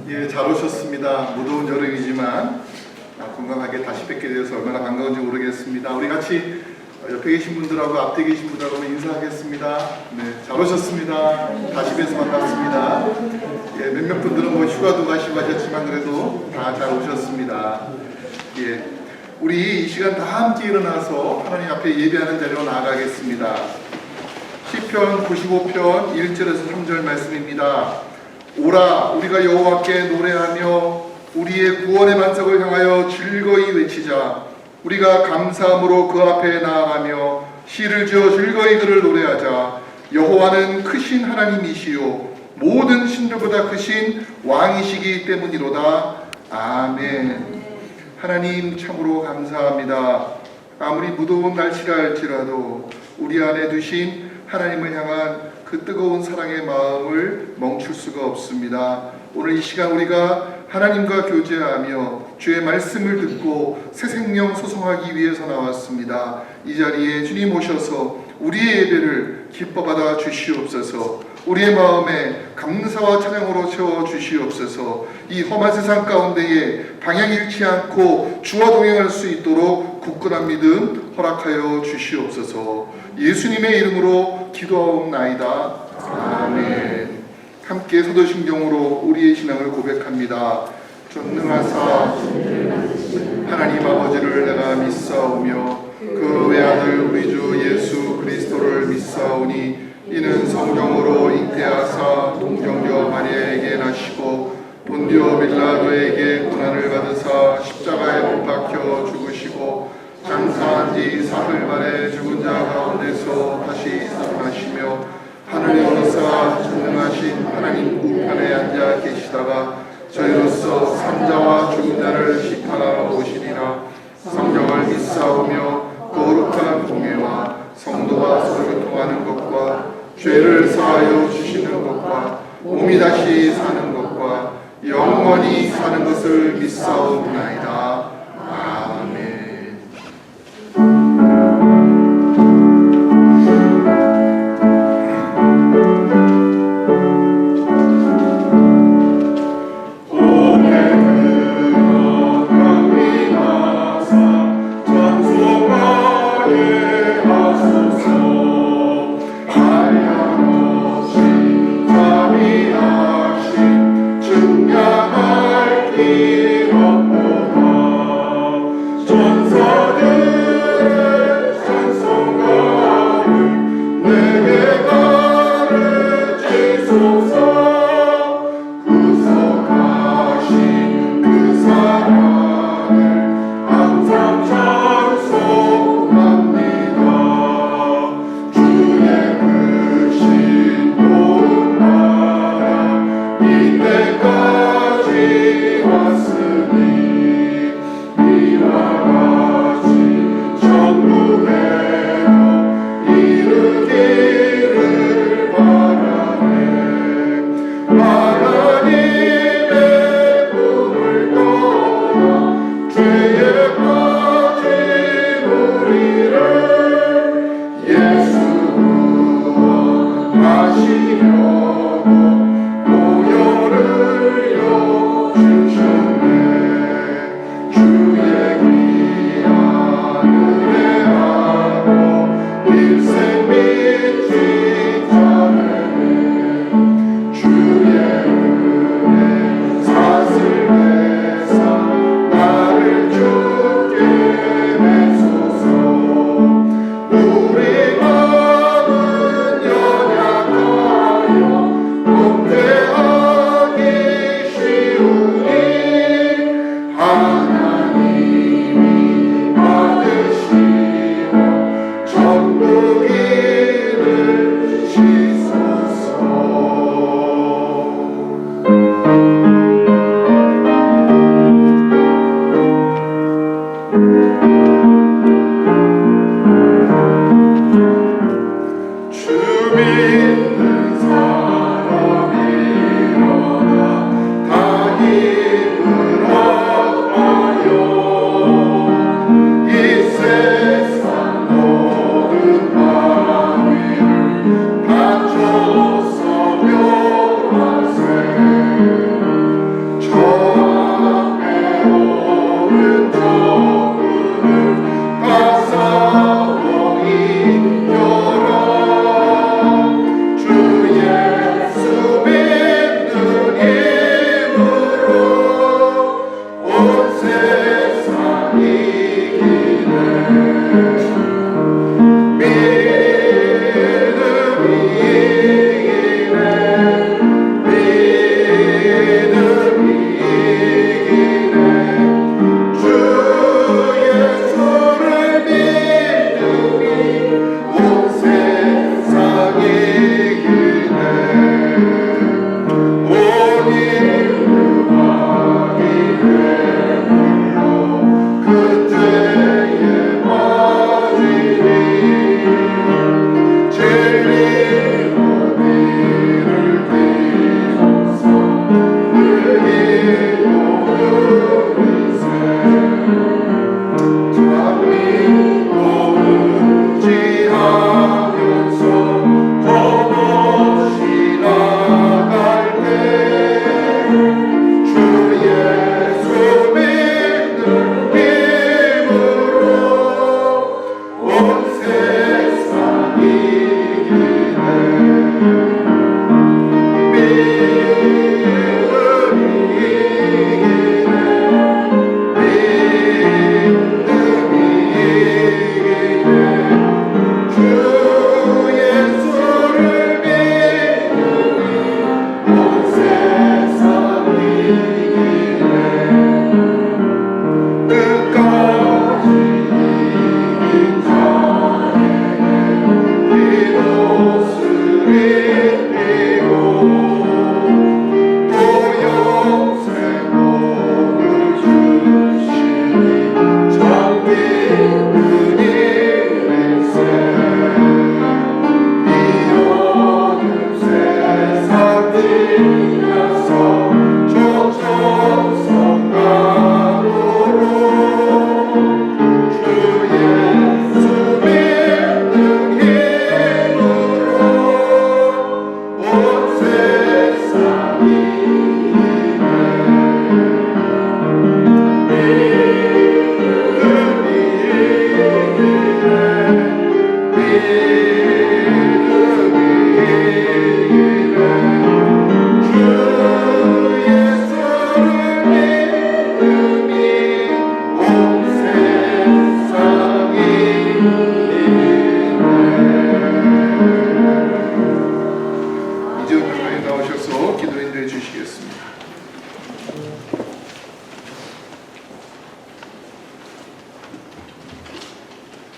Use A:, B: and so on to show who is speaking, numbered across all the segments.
A: 예, 잘 오셨습니다. 무더운 여름이지만 건강하게 다시 뵙게 되어서 얼마나 반가운지 모르겠습니다. 우리 같이 옆에 계신 분들하고 앞에 계신 분들하고 인사하겠습니다. 네, 잘 오셨습니다. 다시 뵈서 반갑습니다. 예, 몇몇 분들은 뭐 휴가도 가시고 하셨지만 그래도 다 잘 오셨습니다. 예, 우리 이 시간 다 함께 일어나서 하나님 앞에 예배하는 자리로 나아가겠습니다. 시편 95편 1절에서 3절 말씀입니다. 오라 우리가 여호와께 노래하며 우리의 구원의 반석을 향하여 즐거이 외치자. 우리가 감사함으로 그 앞에 나아가며 시를 지어 즐거이 그를 노래하자. 여호와는 크신 하나님이시요 모든 신들보다 크신 왕이시기 때문이로다. 아멘. 하나님 참으로 감사합니다. 아무리 무더운 날씨라 할지라도 우리 안에 두신 하나님을 향한 그 뜨거운 사랑의 마음을 멈출 수가 없습니다. 오늘 이 시간 우리가 하나님과 교제하며 주의 말씀을 듣고 새 생명 소성하기 위해서 나왔습니다. 이 자리에 주님 오셔서 우리의 예배를 기뻐 받아 주시옵소서. 우리의 마음에 감사와 찬양으로 채워 주시옵소서. 이 험한 세상 가운데에 방향 잃지 않고 주와 동행할 수 있도록 굳건한 믿음 허락하여 주시옵소서. 예수님의 이름으로 기도하옵나이다. 아멘. 함께 사도신경으로 우리의 신앙을 고백합니다. 전능하사 하나님 아버지를 내가 믿사오며 그 외아들 우리 주 예수 그리스도를 믿사오니 이는 성령으로 잉태하사 동정녀 마리아에게 나시고 본디오 빌라도에게 고난을 받으사 십자가에 못 박혀 죽으시고 장사한 지 사흘 만에 죽은 자 가운데서 다시 살아나시며 하늘에 오르사 전능하신 하나님 우편에 앉아 계시다가 저희로서 산자와 죽은 자를 심판하러 오시리라. 성령을 믿사오며 거룩한 공예와 성도가 서로 교통하는 것과 죄를 사하여 주시는 것과 몸이 다시 사는 것과 영원히 사는 것을 믿사옵나이다. 아멘.
B: 증명할 길 없고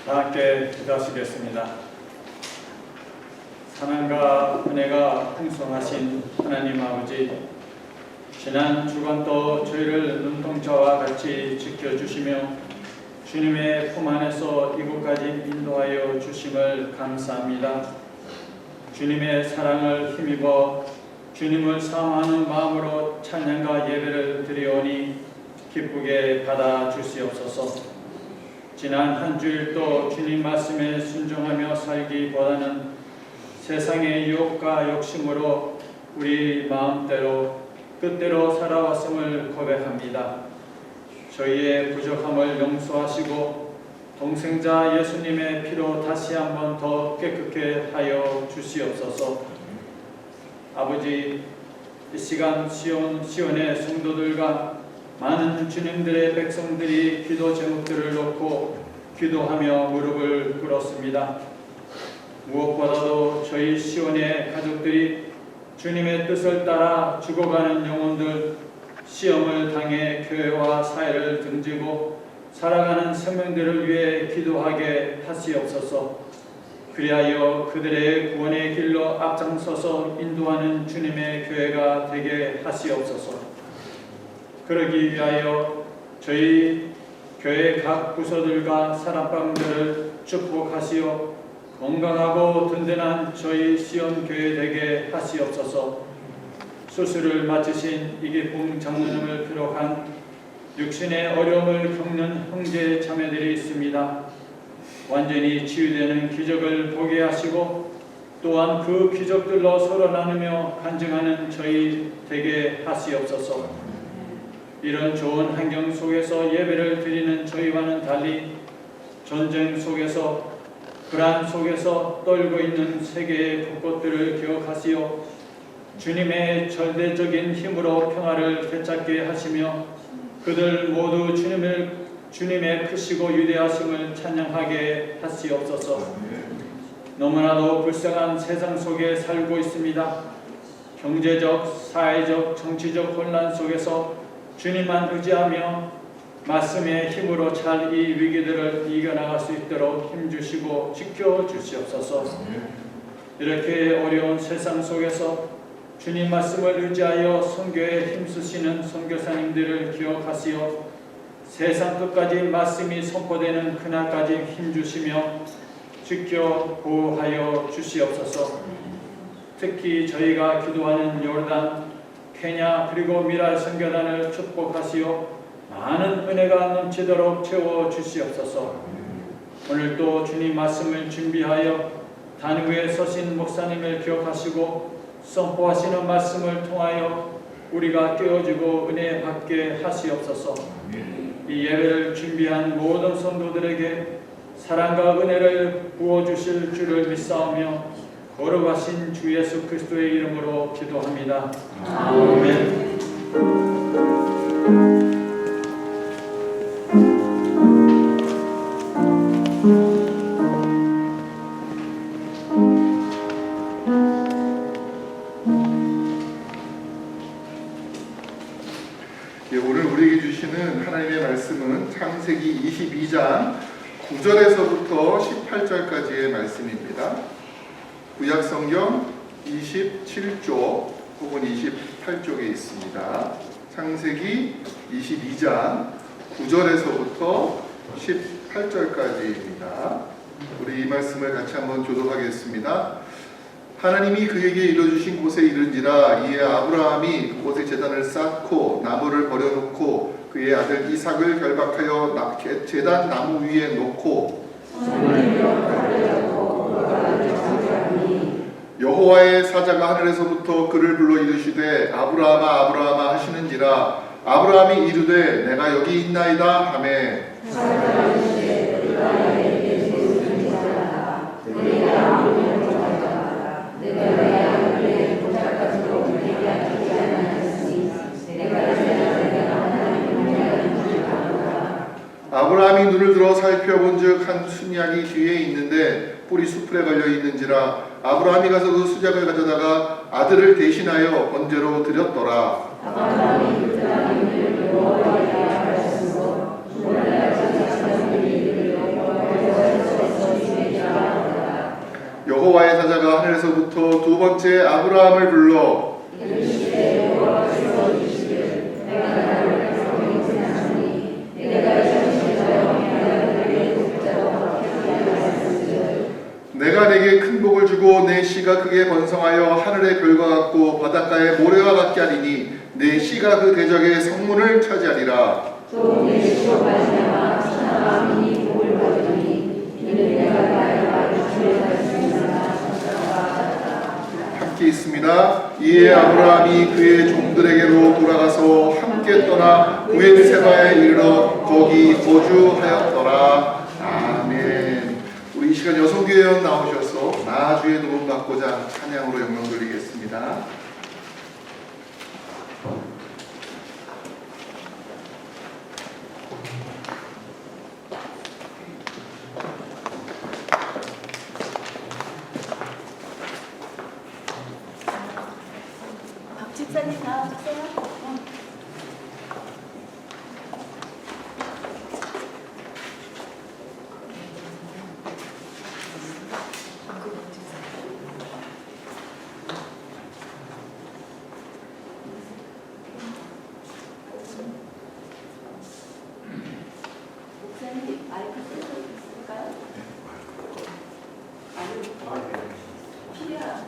B: 다 함께 기도하시겠습니다. 사랑과 은혜가 풍성하신 하나님 아버지, 지난 주간도 저희를 눈동자와 같이 지켜주시며 주님의 품 안에서 이곳까지 인도하여 주심을 감사합니다. 주님의 사랑을 힘입어 주님을 사모하는 마음으로 찬양과 예배를 드리오니 기쁘게 받아 주시옵소서. 지난 한 주일도 주님 말씀에 순종하며 살기보다는 세상의 유혹과 욕심으로 우리 마음대로 뜻대로 살아왔음을 고백합니다. 저희의 부족함을 용서하시고 동생자 예수님의 피로 다시 한번 더 깨끗게 하여 주시옵소서. 아버지, 이 시간 시온의 성도들과 많은 주님들의 백성들이 기도 제목들을 놓고 기도하며 무릎을 꿇었습니다. 무엇보다도 저희 시온의 가족들이 주님의 뜻을 따라 죽어가는 영혼들, 시험을 당해 교회와 사회를 등지고 살아가는 생명들을 위해 기도하게 하시옵소서. 그리하여 그들의 구원의 길로 앞장서서 인도하는 주님의 교회가 되게 하시옵소서. 그러기 위하여 저희 교회 각 부서들과 사랑방들을 축복하시어 건강하고 든든한 저희 시온 교회 되게 하시옵소서. 수술을 마치신 이기풍 장로님을 비롯한 육신의 어려움을 겪는 형제 자매들이 있습니다. 완전히 치유되는 기적을 보게 하시고 또한 그 기적들로 서로 나누며 간증하는 저희 되게 하시옵소서. 이런 좋은 환경 속에서 예배를 드리는 저희와는 달리 전쟁 속에서 불안 속에서 떨고 있는 세계의 곳곳들을 기억하시어 주님의 절대적인 힘으로 평화를 되찾게 하시며 그들 모두 주님의 크시고 위대하심을 찬양하게 하시옵소서. 너무나도 불쌍한 세상 속에 살고 있습니다. 경제적, 사회적, 정치적 혼란 속에서 주님만 의지하며 말씀의 힘으로 잘 이 위기들을 이겨나갈 수 있도록 힘주시고 지켜주시옵소서. 이렇게 어려운 세상 속에서 주님 말씀을 의지하여 선교에 힘쓰시는 선교사님들을 기억하시어 세상 끝까지 말씀이 선포되는 그날까지 힘주시며 지켜 보호하여 주시옵소서. 특히 저희가 기도하는 요르단, 케냐 그리고 미랄 선교단을 축복하시어 많은 은혜가 넘치도록 채워 주시옵소서. 오늘도 주님 말씀을 준비하여 단위에 서신 목사님을 기억하시고 선포하시는 말씀을 통하여 우리가 깨어지고 은혜 받게 하시옵소서. 이 예배를 준비한 모든 성도들에게 사랑과 은혜를 부어주실 줄을 믿사오며 거룩하신 주 예수 그리스도의 이름으로 기도합니다. 아멘.
A: 오늘 우리에게 주시는 하나님의 말씀은 창세기 22장 9절에서부터 18절까지의 말씀입니다. 구약성경 27쪽 혹은 28쪽에 있습니다. 창세기 22장 9절에서부터 18절까지입니다. 우리 이 말씀을 같이 한번 교독하겠습니다. 하나님이 그에게 이뤄주신 곳에 이른지라. 이에 아브라함이 그곳에 제단을 쌓고 나무를 버려놓고 그의 아들 이삭을 결박하여 제단 나무 위에 놓고 여호와의 사자가 하늘에서부터 그를 불러 이르시되 아브라함아 아브라함아 하시는지라. 아브라함이 이르되 내가 여기 있나이다 하매 아브라함이 눈을 들어 살펴본즉 한 순양이 뒤에 있는데 뿔이 수풀에 걸려 있는지라. 아브라함이 가서 그 수작을 가져다가 아들을 대신하여 번제로 드렸더라. 여호와의 사자가 하늘에서부터 두 번째 아브라함을 불러 내가 내게 큰 복을 주고 내 씨가 크게 번성하여 하늘의 별과 같고 바닷가의 모래와 같게 하리니 내 씨가 그 대적의 성문을 차지하리라. 함께 있습니다. 이에 아브라함이 그의 종들에게로 돌아가서 함께 떠나 부엘세바에 이르러 거기 거주하였더라. 아멘. 우리 이 시간 여성교회원 나오셔서 나주의 도움 받고자 찬양으로 영광 돌리겠습니다.
C: 박 집사님 나와주세요. 목사님 마이크 쓸 수 있을까요? 필요한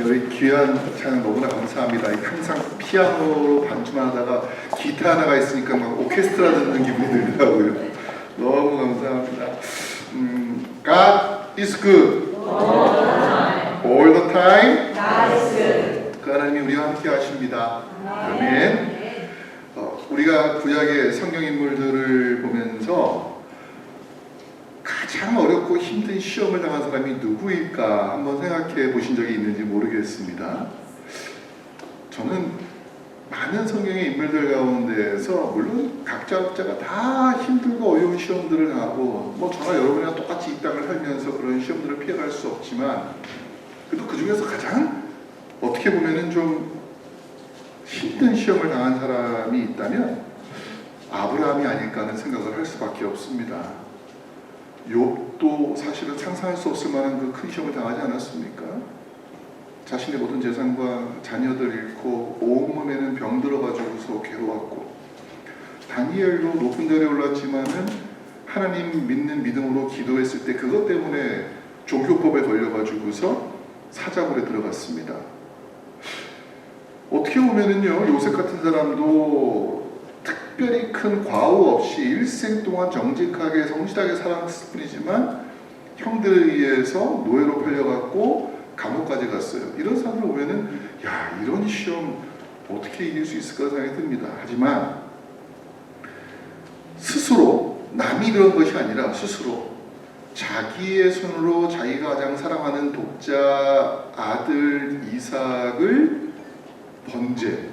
A: 우리 귀한 찬양 너무나 감사합니다. 항상 피아노로 반주만 하다가 기타 하나가 있으니까 막 오케스트라 듣는 기분이 들더라고요. 너무 감사합니다. God is good. All the time. 그 하나님이 우리와 함께 하십니다. 아멘. 우리가 구약의 성경 인물들을 보면서 가장 어렵고 힘든 시험을 당한 사람이 누구일까 한번 생각해 보신 적이 있는지 모르겠습니다. 저는 많은 성경의 인물들 가운데에서 물론 각자가 다 힘들고 어려운 시험들을 하고 뭐 저나 여러분이랑 똑같이 이 땅을 살면서 그런 시험들을 피해갈 수 없지만 그래도 그 중에서 가장 어떻게 보면은 좀 힘든 시험을 당한 사람이 있다면 아브라함이 아닐까 하는 생각을 할 수밖에 없습니다. 욥도 사실은 상상할 수 없을 만한 그 큰 시험을 당하지 않았습니까? 자신의 모든 재산과 자녀들 잃고 온몸에는 병 들어가지고서 괴로웠고 다니엘도 높은 자리에 올랐지만은 하나님 믿는 믿음으로 기도했을 때 그것 때문에 종교법에 걸려가지고서 사자굴에 들어갔습니다. 어떻게 보면은요, 요셉 같은 사람도 특별히 큰 과오 없이 일생 동안 정직하게 성실하게 살았을 뿐이지만 형들에 의해서 노예로 팔려갔고 감옥까지 갔어요. 이런 사람을 보면은 야, 이런 시험 어떻게 이길 수 있을까 생각이 듭니다. 하지만 스스로 남이 그런 것이 아니라 스스로 자기의 손으로 자기가 가장 사랑하는 독자 아들 이삭을 번제,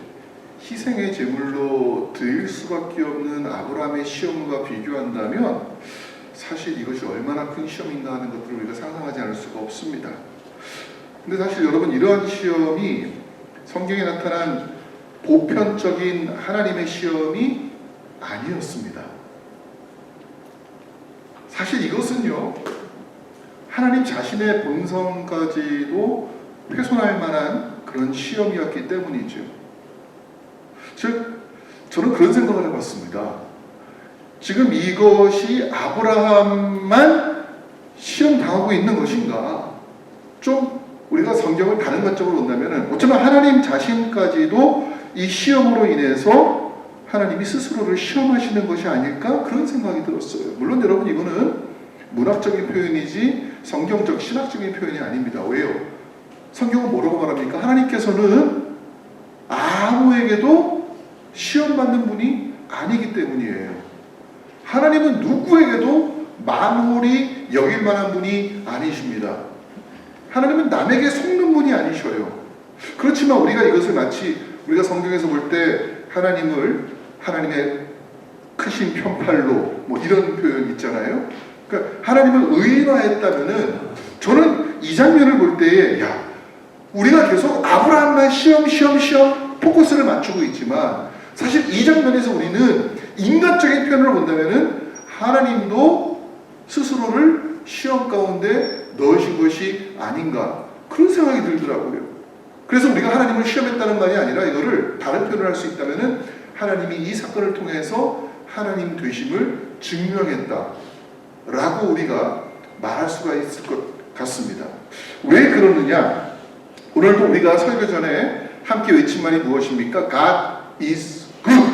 A: 희생의 제물로 드릴 수밖에 없는 아브라함의 시험과 비교한다면 사실 이것이 얼마나 큰 시험인가 하는 것들을 우리가 상상하지 않을 수가 없습니다. 근데 사실 여러분 이러한 시험이 성경에 나타난 보편적인 하나님의 시험이 아니었습니다. 사실 이것은요, 하나님 자신의 본성까지도 훼손할 만한 그런 시험이었기 때문이죠. 즉, 저는 그런 생각을 해봤습니다. 지금 이것이 아브라함만 시험 당하고 있는 것인가? 좀 우리가 성경을 다른 관점으로 본다면 어쩌면 하나님 자신까지도 이 시험으로 인해서 하나님이 스스로를 시험하시는 것이 아닐까? 그런 생각이 들었어요. 물론 여러분 이거는 문학적인 표현이지 성경적 신학적인 표현이 아닙니다. 왜요? 성경은 뭐라고 말합니까? 하나님께서는 아무에게도 시험받는 분이 아니기 때문이에요. 하나님은 누구에게도 만홀히 여길 만한 분이 아니십니다. 하나님은 남에게 속는 분이 아니셔요. 그렇지만 우리가 이것을 마치 우리가 성경에서 볼 때 하나님의 크신 편팔로 뭐 이런 표현 있잖아요. 그러니까 하나님을 의인화했다면은 저는 이 장면을 볼 때에 야, 우리가 계속 아브라함만 시험 포커스를 맞추고 있지만 사실 이 장면에서 우리는 인간적인 표현을 본다면은 하나님도 스스로를 시험 가운데 넣으신 것이 아닌가 그런 생각이 들더라고요. 그래서 우리가 하나님을 시험했다는 말이 아니라 이거를 다른 표현을 할 수 있다면은 하나님이 이 사건을 통해서 하나님 되심을 증명했다라고 우리가 말할 수가 있을 것 같습니다. 왜 그러느냐? 오늘도 우리가 설교 전에 함께 외친 말이 무엇입니까? God is good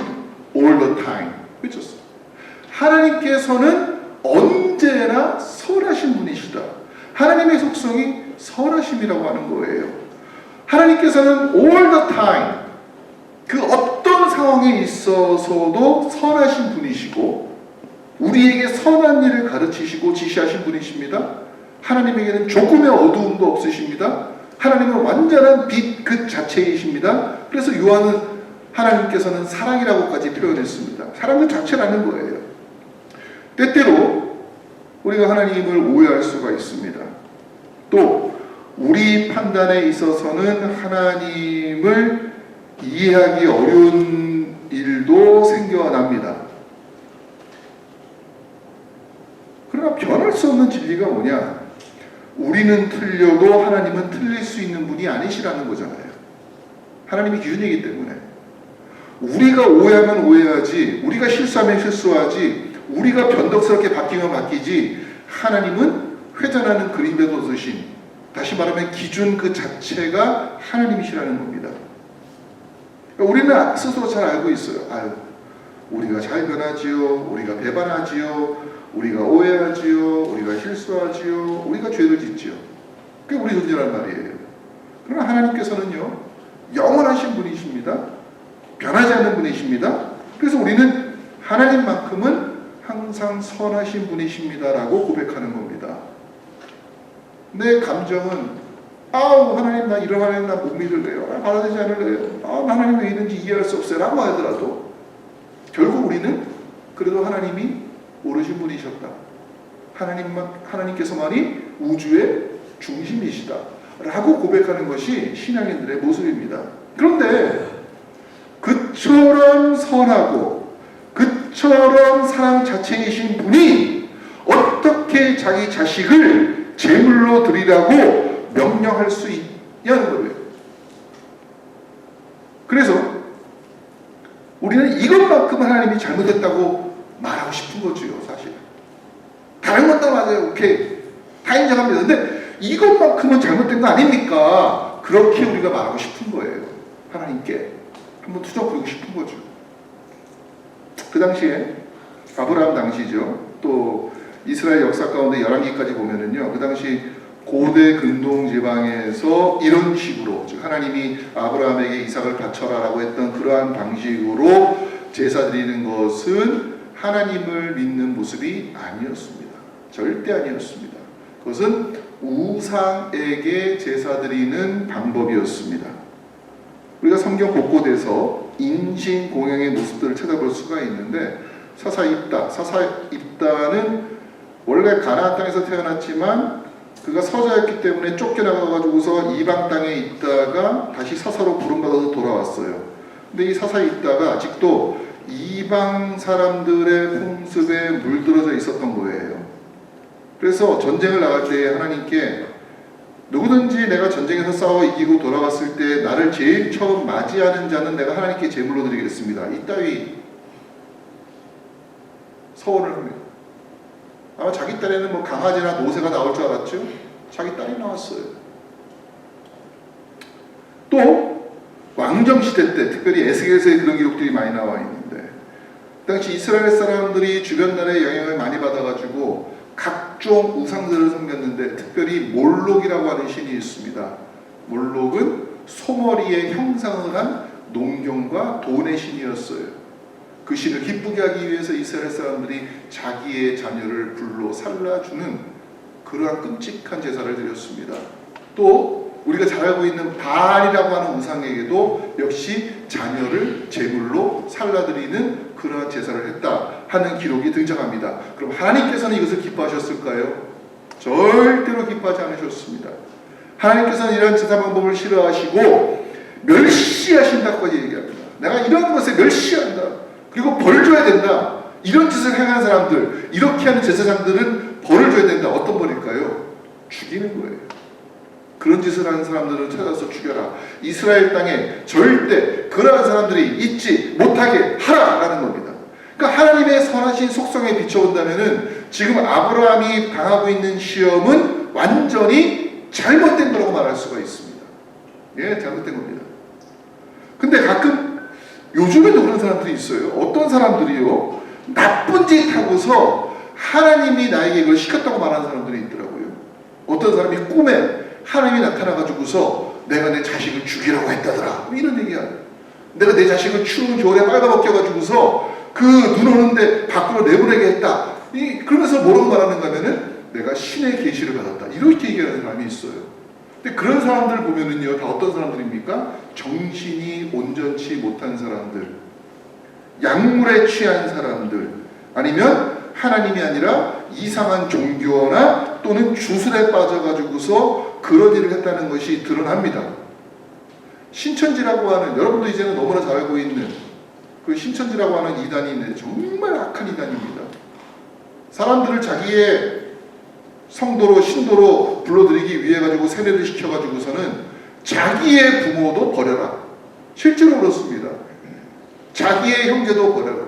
A: all the time. 외쳤어요. 하나님께서는 언제나 선하신 분이시다. 하나님의 속성이 선하심이라고 하는 거예요. 하나님께서는 all the time, 그 어떤 상황에 있어서도 선하신 분이시고 우리에게 선한 일을 가르치시고 지시하신 분이십니다. 하나님에게는 조금의 어두움도 없으십니다. 하나님은 완전한 빛 그 자체이십니다. 그래서 요한은 하나님께서는 사랑이라고까지 표현했습니다. 사랑 그 자체라는 거예요. 때때로 우리가 하나님을 오해할 수가 있습니다. 또 우리 판단에 있어서는 하나님을 이해하기 어려운 일도 생겨납니다. 그러나 변할 수 없는 진리가 뭐냐? 우리는 틀려도 하나님은 틀릴 수 있는 분이 아니시라는 거잖아요. 하나님이 기준이기 때문에 우리가 오해하면 오해하지, 우리가 실수하면 실수하지, 우리가 변덕스럽게 바뀌면 바뀌지, 하나님은 회전하는 그림에도 드신 다시 말하면 기준 그 자체가 하나님이시라는 겁니다. 그러니까 우리는 스스로 잘 알고 있어요. 아유, 우리가 잘 변하지요. 우리가 배반하지요. 우리가 오해하지요. 우리가 실수하지요. 우리가 죄를 짓지요. 그게 우리 존재란 말이에요. 그러나 하나님께서는요, 영원하신 분이십니다. 변하지 않는 분이십니다. 그래서 우리는 하나님만큼은 항상 선하신 분이십니다라고 고백하는 겁니다. 내 감정은 아우 하나님 나 이런 하나님 나 못 믿을래요. 받아들이지 않을래요. 하나님 왜 이런지 이해할 수 없어요 라고 하더라도 결국 우리는 그래도 하나님이 옳으신 분이셨다. 하나님께서만이 우주의 중심이시다 라고 고백하는 것이 신앙인들의 모습입니다. 그런데 그처럼 선하고 그처럼 사랑 자체이신 분이 어떻게 자기 자식을 제물로 드리라고 명령할 수 있냐는 거예요. 그래서 우리는 이것만큼 하나님이 잘못했다고 말하고 싶은 거죠, 사실. 다른 건 다 맞아요. 오케이. 다 인정합니다. 근데 이것만큼은 잘못된 거 아닙니까? 그렇게 우리가 말하고 싶은 거예요. 하나님께. 한번 투정 부리고 싶은 거죠. 그 당시에 아브라함 당시죠. 또 이스라엘 역사 가운데 열왕기까지 보면은요. 그 당시 고대 근동 지방에서 이런 식으로 즉 하나님이 아브라함에게 이삭을 바쳐라라고 했던 그러한 방식으로 제사 드리는 것은 하나님을 믿는 모습이 아니었습니다. 절대 아니었습니다. 그것은 우상에게 제사 드리는 방법이었습니다. 우리가 성경 곳곳에서 인신공양의 모습들을 찾아볼 수가 있는데 사사입다는 원래 가나안 땅에서 태어났지만 그가 서자였기 때문에 쫓겨나가가지고서 이방 땅에 있다가 다시 사사로 부름받아서 돌아왔어요. 근데 이 사사입다가 아직도 이방 사람들의 풍습에 물들어져 있었던 거예요. 그래서 전쟁을 나갈 때 하나님께 누구든지 내가 전쟁에서 싸워 이기고 돌아왔을 때 나를 제일 처음 맞이하는 자는 내가 하나님께 제물로 드리겠습니다. 이따위 서원을 합니다. 아마 자기 딸에는 뭐 강아지나 노새가 나올 줄 알았죠? 자기 딸이 나왔어요. 또 왕정시대 때 특별히 에스겔서에 그런 기록들이 많이 나와 있는데 그 당시 이스라엘 사람들이 주변 나라의 영향을 많이 받아가지고 각종 우상들을 섬겼는데 특별히 몰록이라고 하는 신이 있습니다. 몰록은 소머리의 형상을 한 농경과 돈의 신이었어요. 그 신을 기쁘게 하기 위해서 이스라엘 사람들이 자기의 자녀를 불로 살라주는 그러한 끔찍한 제사를 드렸습니다. 또 우리가 잘 알고 있는 바알이라고 하는 우상에게도 역시 자녀를 제물로 살라드리는 그러한 제사를 했다 하는 기록이 등장합니다. 그럼 하나님께서는 이것을 기뻐하셨을까요? 절대로 기뻐하지 않으셨습니다. 하나님께서는 이러한 제사 방법을 싫어하시고 멸시하신다고까지 얘기합니다. 내가 이런 것에 멸시한다. 그리고 벌을 줘야 된다. 이런 짓을 행한 사람들, 이렇게 하는 제사장들은 벌을 줘야 된다. 어떤 벌일까요? 죽이는 거예요. 그런 짓을 하는 사람들은 찾아서 죽여라. 이스라엘 땅에 절대 그러한 사람들이 있지 못하게 하라라는 겁니다. 그러니까 하나님의 선하신 속성에 비춰본다면은 지금 아브라함이 당하고 있는 시험은 완전히 잘못된 거라고 말할 수가 있습니다. 예, 잘못된 겁니다. 근데 가끔 요즘에도 그런 사람들이 있어요. 어떤 사람들이요? 나쁜 짓 하고서 하나님이 나에게 이걸 시켰다고 말하는 사람들이 있더라고요. 어떤 사람이 꿈에 하나님이 나타나가지고서 내가 내 자식을 죽이라고 했다더라. 이런 얘기야. 내가 내 자식을 추운 겨울에 빨가벗겨가지고서 그 눈 오는데 밖으로 내보내게 했다. 그러면서 뭐라고 말하는가 하면은 내가 신의 계시를 받았다. 이렇게 얘기하는 사람이 있어요. 근데 그런 사람들 보면은요, 다 어떤 사람들입니까? 정신이 온전치 못한 사람들, 약물에 취한 사람들, 아니면 하나님이 아니라 이상한 종교나 또는 주술에 빠져가지고서 그런 일을 했다는 것이 드러납니다. 신천지라고 하는, 여러분도 이제는 너무나 잘 알고 있는 그 신천지라고 하는 이단이 있는데 정말 악한 이단입니다. 사람들을 자기의 성도로 신도로 불러들이기 위해 가지고 세뇌를 시켜가지고서는 자기의 부모도 버려라. 실제로 그렇습니다. 자기의 형제도 버려라.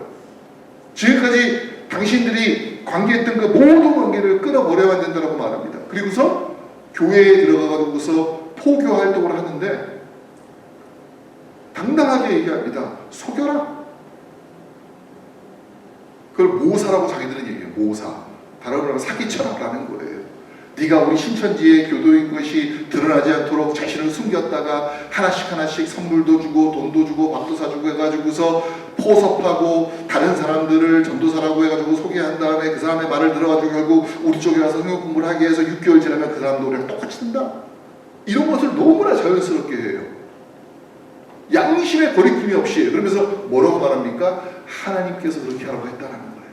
A: 지금까지 당신들이 관계했던 그 모든 관계를 끊어버려야 된다고 말합니다. 그리고서 교회에 들어가서 포교 활동을 하는데 당당하게 얘기합니다. 속여라. 그걸 모사라고 자기들은 얘기해요. 모사. 다른 말로 사기쳐라라는 거예요. 네가 우리 신천지의 교도인 것이 드러나지 않도록 자신을 숨겼다가 하나씩 선물도 주고 돈도 주고 밥도 사주고 해가지고서 포섭하고 다른 사람들을 전도사라고 해가지고 소개한 다음에 그 사람의 말을 들어가지고 결국 우리 쪽에 와서 성경 공부를 하게 해서 6개월 지나면 그 사람도 우리랑 똑같이 된다. 이런 것을 너무나 자연스럽게 해요. 양심의 거리낌이 없이 해요. 그러면서 뭐라고 말합니까? 하나님께서 그렇게 하라고 했다라는 거예요.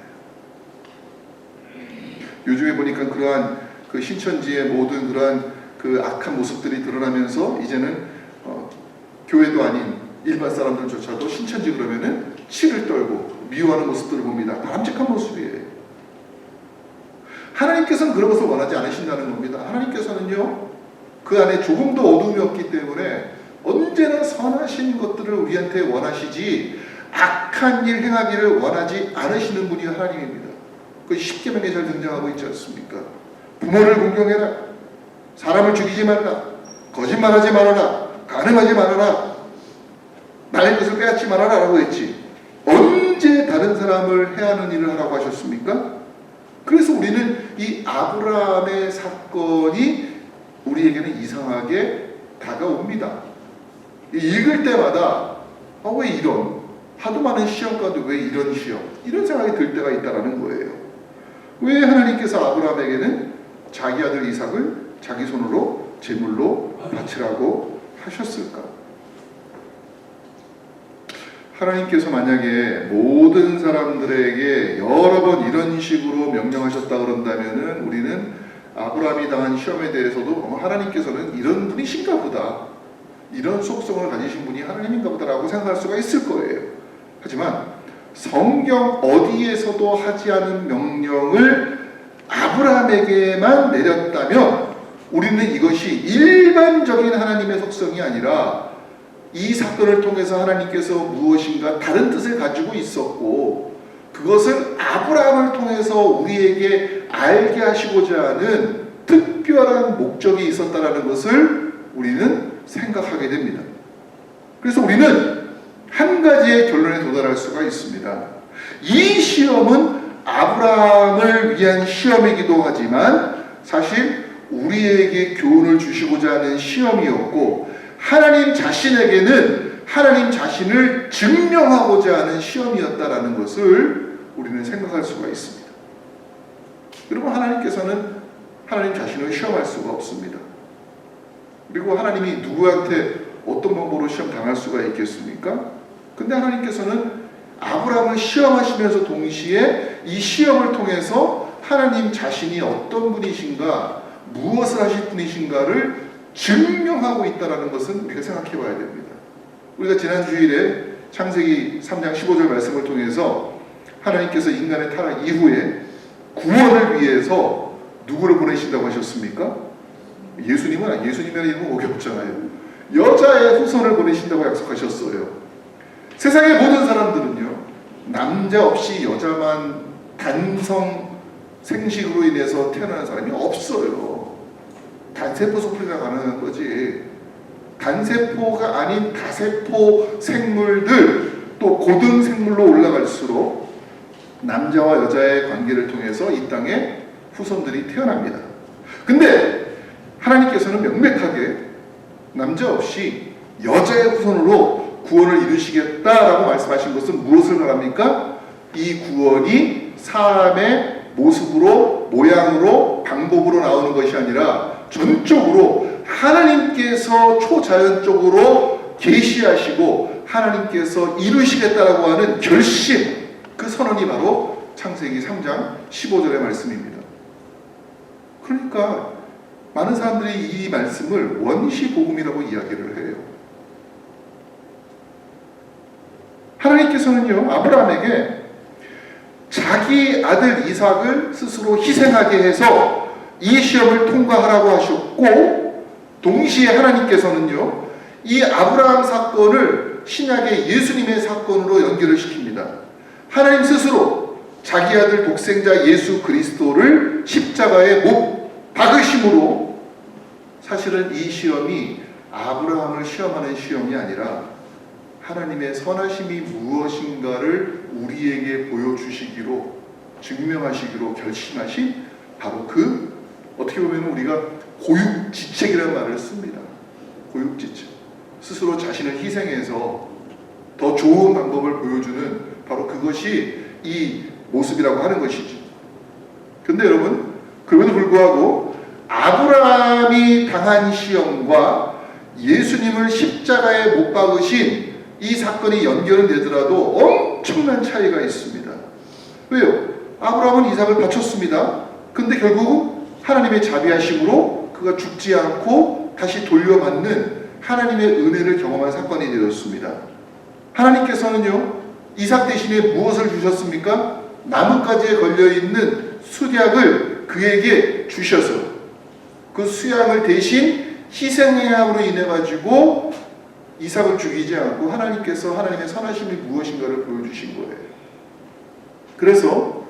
A: 요즘에 보니까 그러한 그 신천지의 모든 그러한 그 악한 모습들이 드러나면서 이제는 교회도 아닌 일반 사람들조차도 신천지 그러면은 치를 떨고 미워하는 모습들을 봅니다. 바람직한 모습이에요. 하나님께서는 그런 것을 원하지 않으신다는 겁니다. 하나님께서는요, 그 안에 조금도 어둠이 없기 때문에 언제나 선하신 것들을 우리한테 원하시지 악한 일 행하기를 원하지 않으시는 분이 하나님입니다. 그 10계명에 잘 등장하고 있지 않습니까? 부모를 공경해라. 사람을 죽이지 말라. 거짓말하지 말아라. 간음하지 말아라. 남의 것을 빼앗지 말아라 라고 했지. 언제 다른 사람을 해하는 일을 하라고 하셨습니까? 그래서 우리는 이 아브라함의 사건이 우리에게는 이상하게 다가옵니다. 읽을 때마다 왜 이런 하도 많은 시험 가운데 왜 이런 시험 이런 생각이 들 때가 있다는 거예요. 왜 하나님께서 아브라함에게는 자기 아들 이삭을 자기 손으로 제물로 바치라고 하셨을까? 하나님께서 만약에 모든 사람들에게 여러 번 이런 식으로 명령하셨다 그런다면은 우리는 아브라함이 당한 시험에 대해서도 하나님께서는 이런 분이신가 보다, 이런 속성을 가지신 분이 하나님인가 보다라고 생각할 수가 있을 거예요. 하지만 성경 어디에서도 하지 않은 명령을 아브라함에게만 내렸다면 우리는 이것이 일반적인 하나님의 속성이 아니라 이 사건을 통해서 하나님께서 무엇인가 다른 뜻을 가지고 있었고 그것을 아브라함을 통해서 우리에게 알게 하시고자 하는 특별한 목적이 있었다는 것을 우리는 생각하게 됩니다. 그래서 우리는 한 가지의 결론에 도달할 수가 있습니다. 이 시험은 아브라함을 위한 시험이기도 하지만 사실 우리에게 교훈을 주시고자 하는 시험이었고 하나님 자신에게는 하나님 자신을 증명하고자 하는 시험이었다라는 것을 우리는 생각할 수가 있습니다. 여러분, 하나님께서는 하나님 자신을 시험할 수가 없습니다. 그리고 하나님이 누구한테 어떤 방법으로 시험 당할 수가 있겠습니까? 근데 하나님께서는 아브라함을 시험하시면서 동시에 이 시험을 통해서 하나님 자신이 어떤 분이신가, 무엇을 하실 분이신가를 증명하고 있다는 것은 우리가 생각해 봐야 됩니다. 우리가 지난 주일에 창세기 3장 15절 말씀을 통해서 하나님께서 인간의 타락 이후에 구원을 위해서 누구를 보내신다고 하셨습니까? 예수님은 이름은 오게 없잖아요. 여자의 후손을 보내신다고 약속하셨어요. 세상의 모든 사람들은요, 남자 없이 여자만 단성 생식으로 인해서 태어나는 사람이 없어요. 단세포 소프리가 가능한 거지. 단세포가 아닌 다세포 생물들, 또 고등 생물로 올라갈수록 남자와 여자의 관계를 통해서 이 땅에 후손들이 태어납니다. 근데 하나님께서는 명백하게 남자 없이 여자의 후손으로 구원을 이루시겠다라고 말씀하신 것은 무엇을 말합니까? 이 구원이 사람의 모습으로, 모양으로, 방법으로 나오는 것이 아니라 전적으로 하나님께서 초자연적으로 계시하시고 하나님께서 이루시겠다라고 하는 결심, 그 선언이 바로 창세기 3장 15절의 말씀입니다. 그러니까 많은 사람들이 이 말씀을 원시복음이라고 이야기를 해요. 하나님께서는요, 아브라함에게 자기 아들 이삭을 스스로 희생하게 해서 이 시험을 통과하라고 하셨고, 동시에 하나님께서는요, 이 아브라함 사건을 신약의 예수님의 사건으로 연결을 시킵니다. 하나님 스스로 자기 아들 독생자 예수 그리스도를 십자가에 못 박으심으로 사실은 이 시험이 아브라함을 시험하는 시험이 아니라 하나님의 선하심이 무엇인가를 우리에게 보여주시기로, 증명하시기로 결심하신 바로 그, 어떻게 보면 우리가 고육지책이라는 말을 씁니다. 고육지책. 스스로 자신을 희생해서 더 좋은 방법을 보여주는 바로 그것이 이 모습이라고 하는 것이죠. 근데 여러분, 그럼에도 불구하고 아브라함이 당한 시험과 예수님을 십자가에 못 박으신 이 사건이 연결은 되더라도 엄청난 차이가 있습니다. 왜요? 아브라함은 이삭을 바쳤습니다. 근데 결국 하나님의 자비하심으로 그가 죽지 않고 다시 돌려받는 하나님의 은혜를 경험한 사건이 되었습니다. 하나님께서는요, 이삭 대신에 무엇을 주셨습니까? 나뭇가지에 걸려있는 수약을 그에게 주셔서 그 수약을 대신 희생양으로 인해 가지고 이삭을 죽이지 않고 하나님께서 하나님의 선하심이 무엇인가를 보여주신 거예요. 그래서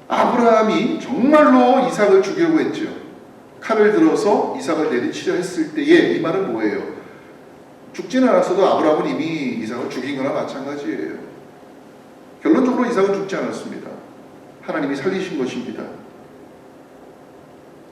A: 아브라함이 정말로 이삭을 죽이려고 했죠. 칼을 들어서 이삭을 내리치려 했을 때에 이 말은 뭐예요? 죽지는 않았어도 아브라함은 이미 이삭을 죽인 거나 마찬가지예요. 결론적으로 이삭은 죽지 않았습니다. 하나님이 살리신 것입니다.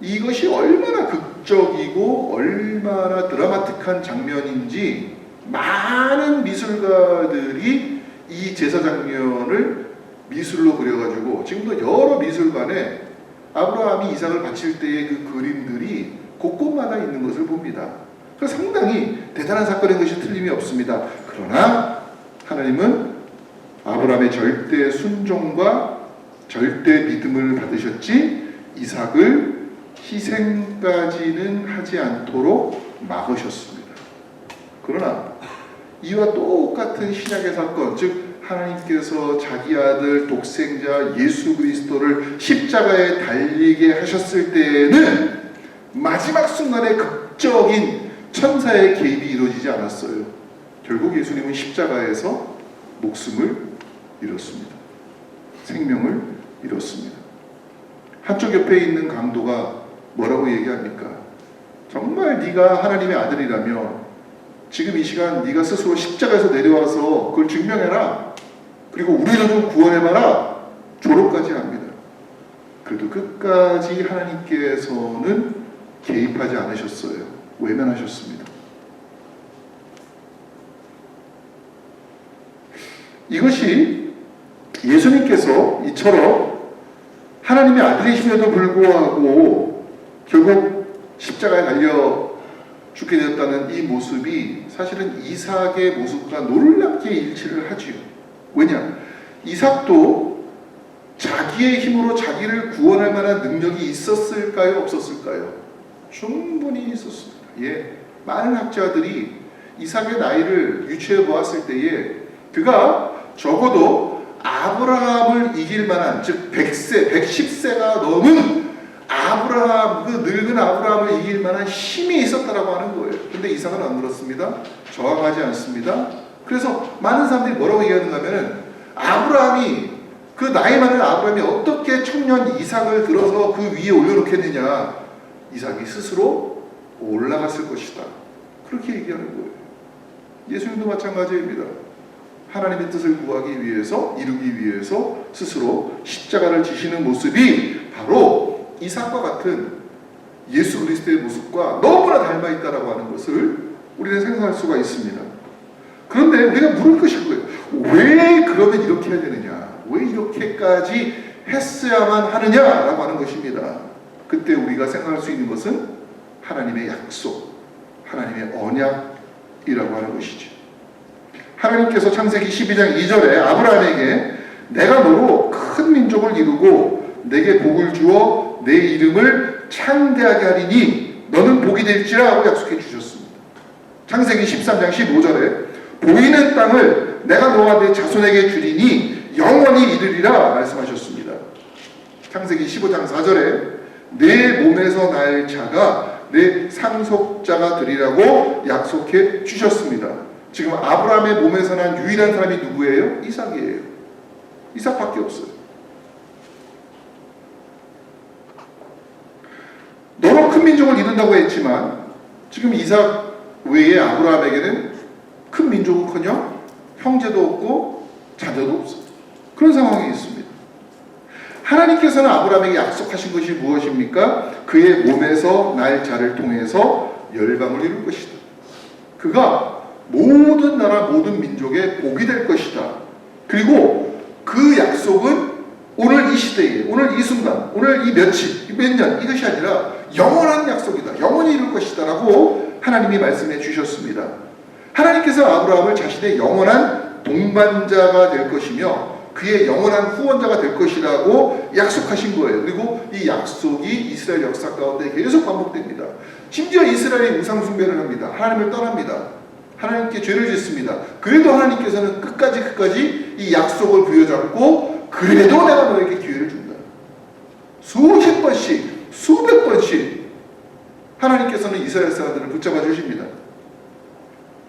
A: 이것이 얼마나 극적이고 얼마나 드라마틱한 장면인지 많은 미술가들이 이 제사 장면을 미술로 그려가지고 지금도 여러 미술관에 아브라함이 이삭을 바칠 때의 그 그림들이 곳곳마다 있는 것을 봅니다. 그래서 상당히 대단한 사건인 것이 틀림이 없습니다. 그러나 하나님은 아브라함의 절대 순종과 절대 믿음을 받으셨지 이삭을 희생까지는 하지 않도록 막으셨습니다. 그러나 이와 똑같은 신약의 사건, 즉 하나님께서 자기 아들 독생자 예수 그리스도를 십자가에 달리게 하셨을 때에는 마지막 순간에 극적인 천사의 개입이 이루어지지 않았어요. 결국 예수님은 십자가에서 목숨을 잃었습니다. 생명을 잃었습니다. 한쪽 옆에 있는 강도가 뭐라고 얘기합니까? 정말 네가 하나님의 아들이라면 지금 이 시간 네가 스스로 십자가에서 내려와서 그걸 증명해라. 그리고 우리를 좀 구원해봐라. 조롱까지 합니다. 그래도 끝까지 하나님께서는 개입하지 않으셨어요. 외면하셨습니다. 이것이 예수님께서 이처럼 하나님의 아들이심에도 불구하고 결국 십자가에 달려 죽게 되었다는 이 모습이 사실은 이삭의 모습과 놀랍게 일치를 하지요. 왜냐? 이삭도 자기의 힘으로 자기를 구원할 만한 능력이 있었을까요? 없었을까요? 충분히 있었습니다. 예, 많은 학자들이 이삭의 나이를 유추해 보았을 때에 그가 적어도 아브라함을 이길 만한, 즉 100세, 110세가 넘은 아브라함, 그 늙은 아브라함을 이길 만한 힘이 있었다라고 하는 거예요. 근데 이삭은 안 그렇습니다. 저항하지 않습니다. 그래서 많은 사람들이 뭐라고 얘기하는가 하면은 아브라함이, 그 나이 많은 아브라함이 어떻게 청년 이삭을 들어서 그 위에 올려놓겠느냐. 이삭이 스스로 올라갔을 것이다. 그렇게 얘기하는 거예요. 예수님도 마찬가지입니다. 하나님의 뜻을 구하기 위해서, 이루기 위해서 스스로 십자가를 지시는 모습이 바로 이삭과 같은 예수 그리스도의 모습과 너무나 닮아 있다라고 하는 것을 우리는 생각할 수가 있습니다. 그런데 우리가 물을 것일 거예요. 왜 그러면 이렇게 해야 되느냐? 왜 이렇게까지 했어야만 하느냐라고 하는 것입니다. 그때 우리가 생각할 수 있는 것은 하나님의 약속, 하나님의 언약이라고 하는 것이죠. 하나님께서 창세기 12장 2절에 아브라함에게 내가 너로 큰 민족을 이루고 내게 복을 주어 내 이름을 창대하게 하리니 너는 복이 될지라 고 약속해 주셨습니다. 창세기 13장 15절에 보이는 땅을 내가 너와 내 자손에게 주리니 영원히 이르리라 말씀하셨습니다. 창세기 15장 4절에 내 몸에서 날 자가 내 상속자가 되리라고 약속해 주셨습니다. 지금 아브라함의 몸에서 난 유일한 사람이 누구예요? 이삭이에요. 이삭밖에 없어요. 너로 큰 민족을 이룬다고 했지만 지금 이삭 외에 아브라함에게는 큰 민족은커녕 형제도 없고 자녀도 없어. 그런 상황이 있습니다. 하나님께서는 아브라함에게 약속하신 것이 무엇입니까? 그의 몸에서 날 자를 통해서 열방을 이룰 것이다. 그가 모든 나라 모든 민족의 복이 될 것이다. 그리고 그 약속은 오늘 이 시대에, 오늘 이 순간, 오늘 이 며칠, 몇 년 이것이 아니라 영원한 약속이다. 영원히 이룰 것이다 라고 하나님이 말씀해 주셨습니다. 하나님께서 아브라함을 자신의 영원한 동반자가 될 것이며 그의 영원한 후원자가 될 것이라고 약속하신 거예요. 그리고 이 약속이 이스라엘 역사 가운데 계속 반복됩니다. 심지어 이스라엘이 우상숭배를 합니다. 하나님을 떠납니다. 하나님께 죄를 짓습니다. 그래도 하나님께서는 끝까지 이 약속을 부여잡고 그래도 내가 너에게 기회를 준다. 수십 번씩, 수백 번씩 하나님께서는 이스라엘 사람들을 붙잡아 주십니다.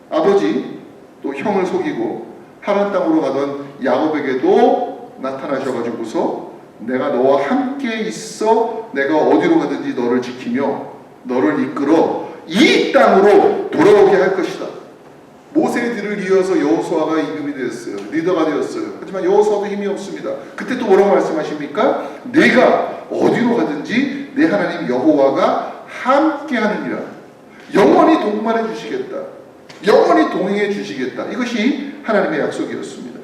A: 아버지 또 형을 속이고 하란 땅으로 가던 야곱에게도 나타나셔가지고서 내가 너와 함께 있어 내가 어디로 가든지 너를 지키며 너를 이끌어 이 땅으로 돌아오게 할 것이다. 모세의 뒤를 이어서 여호수아가 임금이 되었어요. 리더가 되었어요. 하지만 여호수아도 힘이 없습니다. 그때 또 뭐라고 말씀하십니까? 내가 어디로 가든지 내 하나님 여호와가 함께 하느니라. 영원히 동반해 주시겠다. 영원히 동행해 주시겠다. 이것이 하나님의 약속이었습니다.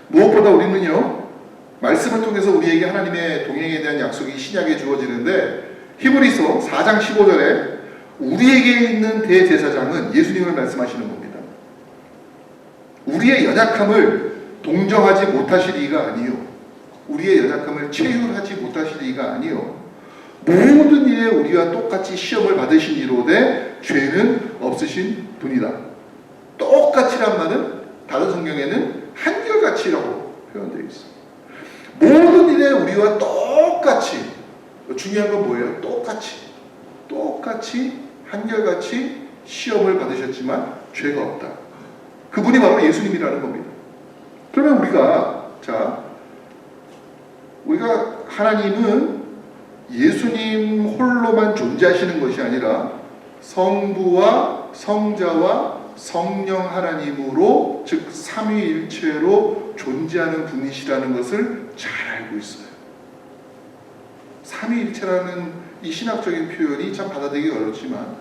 A: 무엇보다 우리는요, 말씀을 통해서 우리에게 하나님의 동행에 대한 약속이 신약에 주어지는데 히브리서 4장 15절에 우리에게 있는 대제사장은 예수님을 말씀하시는 겁니다. 우리의 연약함을 동정하지 못하실 이가 아니요, 우리의 연약함을 체휼하지 못하실 이가 아니요, 모든 일에 우리와 똑같이 시험을 받으신 이로되 죄는 없으신 분이다. 똑같이란 말은 다른 성경에는 한결같이라고 표현되어 있어요. 모든 일에 우리와 똑같이, 중요한 건 뭐예요? 똑같이 한결같이 시험을 받으셨지만 죄가 없다. 그분이 바로 예수님이라는 겁니다. 그러면 우리가 하나님은 예수님 홀로만 존재하시는 것이 아니라 성부와 성자와 성령 하나님으로, 즉 삼위일체로 존재하는 분이시라는 것을 잘 알고 있어요. 삼위일체라는 이 신학적인 표현이 참 받아들이기 어렵지만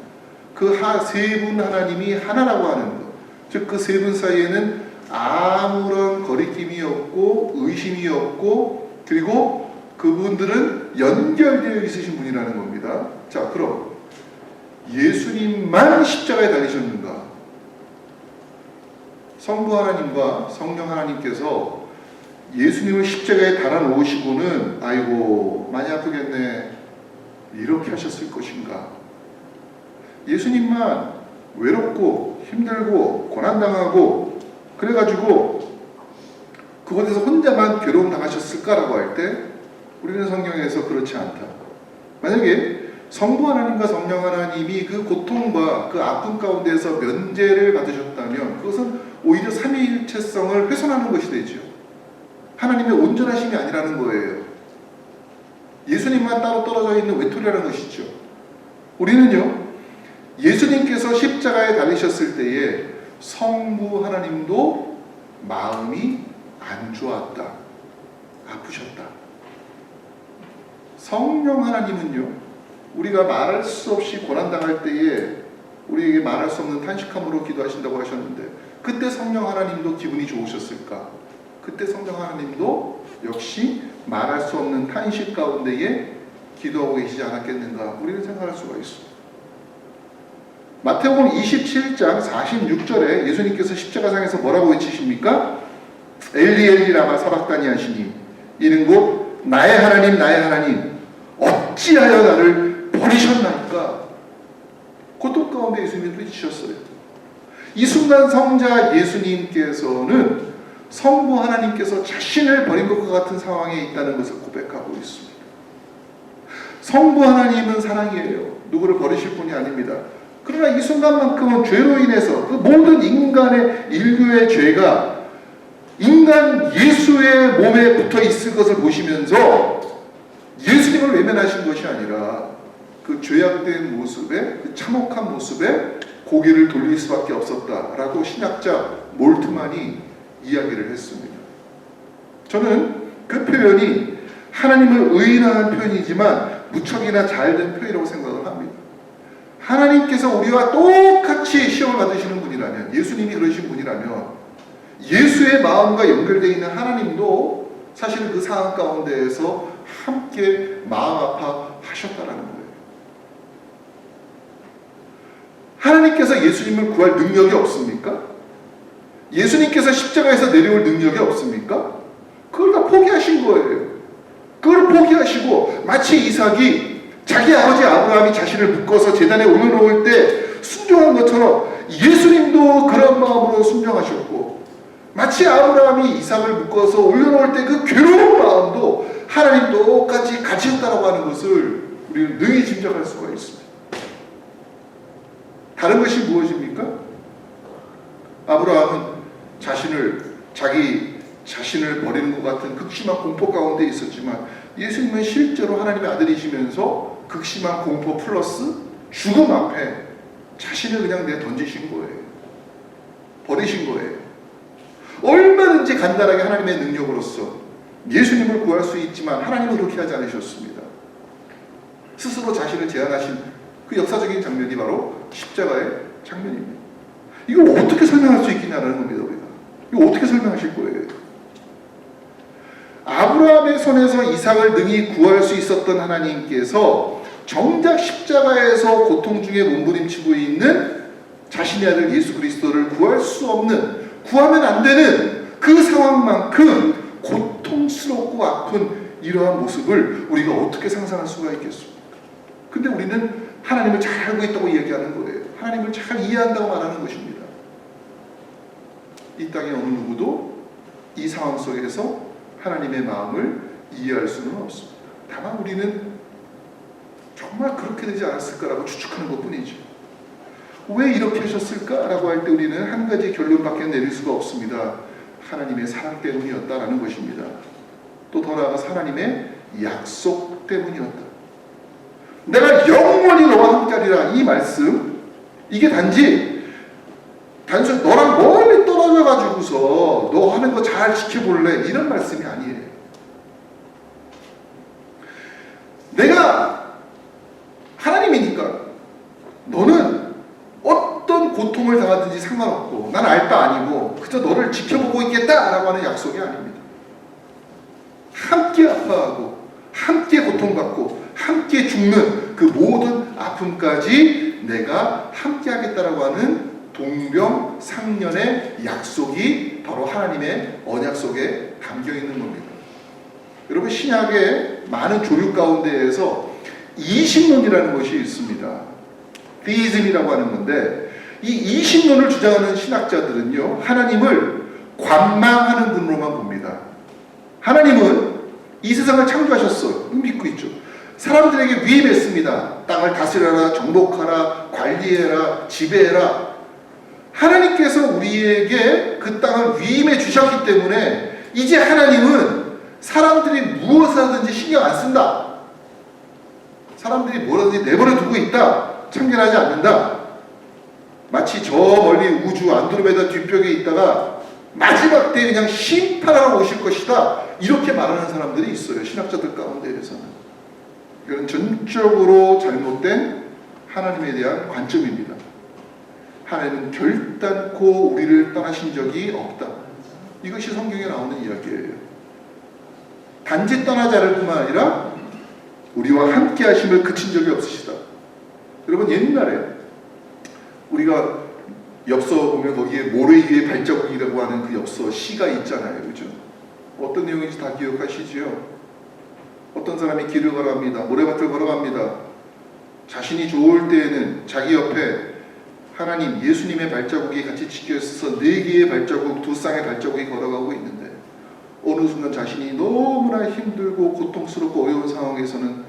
A: 그 세 분 하나님이 하나라고 하는 것, 즉 그 세 분 사이에는 아무런 거리낌이 없고 의심이 없고 그리고 그분들은 연결되어 있으신 분이라는 겁니다. 자, 그럼 예수님만 십자가에 달리셨는가? 성부 하나님과 성령 하나님께서 예수님을 십자가에 달아 놓으시고는 아이고 많이 아프겠네 이렇게 하셨을 것인가? 예수님만 외롭고 힘들고 고난당하고 그래가지고 그곳에서 혼자만 괴로움 당하셨을까라고 할 때 우리는 성경에서 그렇지 않다. 만약에 성부 하나님과 성령 하나님이 그 고통과 그 아픔 가운데서 면제를 받으셨다면 그것은 오히려 삼위일체성을 훼손하는 것이 되죠. 하나님의 온전하심이 아니라는 거예요. 예수님만 따로 떨어져 있는 외톨이라는 것이죠. 우리는요, 예수님께서 십자가에 달리셨을 때에 성부 하나님도 마음이 안 좋았다. 아프셨다. 성령 하나님은요, 우리가 말할 수 없이 고난당할 때에 우리에게 말할 수 없는 탄식함으로 기도하신다고 하셨는데 그때 성령 하나님도 기분이 좋으셨을까? 그때 성령 하나님도 역시 말할 수 없는 탄식 가운데에 기도하고 계시지 않았겠는가? 우리는 생각할 수가 있습니다. 마태복음 27장 46절에 예수님께서 십자가상에서 뭐라고 외치십니까? 엘리 엘리 라마 사박다니 하시니 이는 곧 나의 하나님 어찌하여 나를 버리셨나이까? 고통 가운데 예수님이 부딪히셨어요. 이 순간 성자 예수님께서는 성부 하나님께서 자신을 버린 것과 같은 상황에 있다는 것을 고백하고 있습니다. 성부 하나님은 사랑이에요. 누구를 버리실 분이 아닙니다. 그러나 이 순간만큼은 죄로 인해서 그 모든 인간의 인류의 죄가 인간 예수의 몸에 붙어 있을 것을 보시면서 예수님을 외면하신 것이 아니라 그 죄악된 모습에, 그 참혹한 모습에 고개를 돌릴 수밖에 없었다라고 신학자 몰트만이 이야기를 했습니다. 저는 그 표현이 하나님을 의인화한 표현이지만 무척이나 잘된 표현이라고 생각을 합니다. 하나님께서 우리와 똑같이 시험을 받으시는 분이라면, 예수님이 그러신 분이라면, 예수의 마음과 연결되어 있는 하나님도 사실은 그 상황 가운데에서 함께 마음 아파하셨다라는 거예요. 하나님께서 예수님을 구할 능력이 없습니까? 예수님께서 십자가에서 내려올 능력이 없습니까? 그걸 다 포기하신 거예요. 그걸 포기하시고 마치 이삭이 자기 아버지 아브라함이 자신을 묶어서 제단에 올려놓을 때 순종한 것처럼 예수님도 그런 마음으로 순종하셨고, 마치 아브라함이 이삭을 묶어서 올려놓을 때 그 괴로운 마음도 하나님도 똑같이 가지셨다라고 하는 것을 우리는 능히 짐작할 수가 있습니다. 다른 것이 무엇입니까? 아브라함은 자기 자신을 버리는 것 같은 극심한 공포 가운데 있었지만, 예수님은 실제로 하나님의 아들이시면서 극심한 공포 플러스 죽음 앞에 자신을 그냥 던지신 거예요. 버리신 거예요. 얼마든지 간단하게 하나님의 능력으로서 예수님을 구할 수 있지만 하나님은 그렇게 하지 않으셨습니다. 스스로 자신을 제한하신 그 역사적인 장면이 바로 십자가의 장면입니다. 이걸 어떻게 설명할 수 있겠냐는 겁니다. 우리가 이거 어떻게 설명하실 거예요? 아브라함의 손에서 이삭을 능히 구할 수 있었던 하나님께서 정작 십자가에서 고통 중에 몸부림치고 있는 자신의 아들 예수 그리스도를 구할 수 없는, 구하면 안 되는 그 상황만큼 고통스럽고 아픈 이러한 모습을 우리가 어떻게 상상할 수가 있겠습니까? 근데 우리는 하나님을 잘 알고 있다고 얘기하는 거예요. 하나님을 잘 이해한다고 말하는 것입니다. 이 땅의 어느 누구도 이 상황 속에서 하나님의 마음을 이해할 수는 없습니다. 다만 우리는 정말 그렇게 되지 않았을까라고 추측하는 것뿐이죠. 왜 이렇게 하셨을까라고 할 때 우리는 한 가지 결론밖에 내릴 수가 없습니다. 하나님의 사랑 때문이었다라는 것입니다. 또 더 나아가서 하나님의 약속 때문이었다. 내가 영원히 너와 함께하리라, 이 말씀, 이게 단순히 너랑 멀리 떨어져 가지고서 너 하는 거 잘 지켜볼래, 이런 말씀이 아니에요. 내가 하나님이니까 너는 어떤 고통을 당하든지 상관없고, 난 알 바 아니고 그저 너를 지켜보고 있겠다라고 하는 약속이 아닙니다. 함께 아파하고 함께 고통받고 함께 죽는 그 모든 아픔까지 내가 함께 하겠다라고 하는 동병상련의 약속이 바로 하나님의 언약 속에 담겨 있는 겁니다. 여러분, 신약의 많은 조류 가운데에서 이신론이라는 것이 있습니다. 디이즘이라고 하는 건데, 이 이신론을 주장하는 신학자들은요, 하나님을 관망하는 분으로만 봅니다. 하나님은 이 세상을 창조하셨어, 믿고 있죠. 사람들에게 위임했습니다. 땅을 다스려라, 정복하라, 관리해라, 지배해라. 하나님께서 우리에게 그 땅을 위임해 주셨기 때문에 이제 하나님은 사람들이 무엇을 하든지 신경 안 쓴다. 사람들이 뭐라든지 내버려 두고 있다. 참견하지 않는다. 마치 저 멀리 우주 안드로메다 뒷벽에 있다가 마지막 때에 그냥 심판하러 오실 것이다. 이렇게 말하는 사람들이 있어요. 신학자들 가운데에서는. 이건 전적으로 잘못된 하나님에 대한 관점입니다. 하나님은 결단코 우리를 떠나신 적이 없다. 이것이 성경에 나오는 이야기예요. 단지 떠나지 않을 뿐만 아니라 우리와 함께 하심을 그친 적이 없으시다. 여러분, 옛날에 우리가 엽서 보면 거기에 모래 위의 발자국이라고 하는 그 엽서 시가 있잖아요. 그죠? 어떤 내용인지 다 기억하시지요? 어떤 사람이 길을 걸어갑니다. 모래밭을 걸어갑니다. 자신이 좋을 때에는 자기 옆에 하나님, 예수님의 발자국이 같이 찍혀있어서 4개의 발자국, 2쌍의 발자국이 걸어가고 있는데, 어느 순간 자신이 너무나 힘들고 고통스럽고 어려운 상황에서는